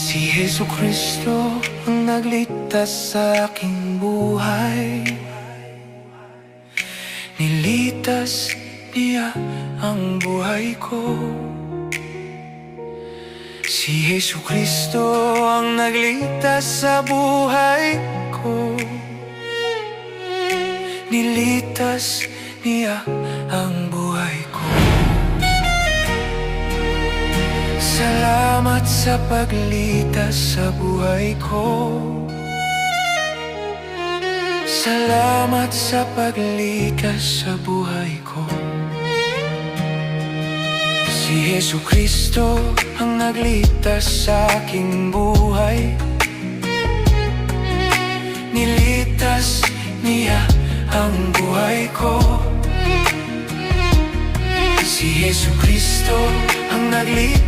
Si Jesucristo ang nagligtas sa aking buhay. Nilitas niya ang buhay ko. Si Jesucristo ang nagligtas sa buhay ko. Nilitas niya ang buhay ko. Salamat sa paglitas sa buhay ko. Salamat sa paglikas sa buhay ko. Si Jesucristo ang nagligtas sa aking buhay. Nilitas niya ang buhay ko. Si Jesucristo ang nagligtas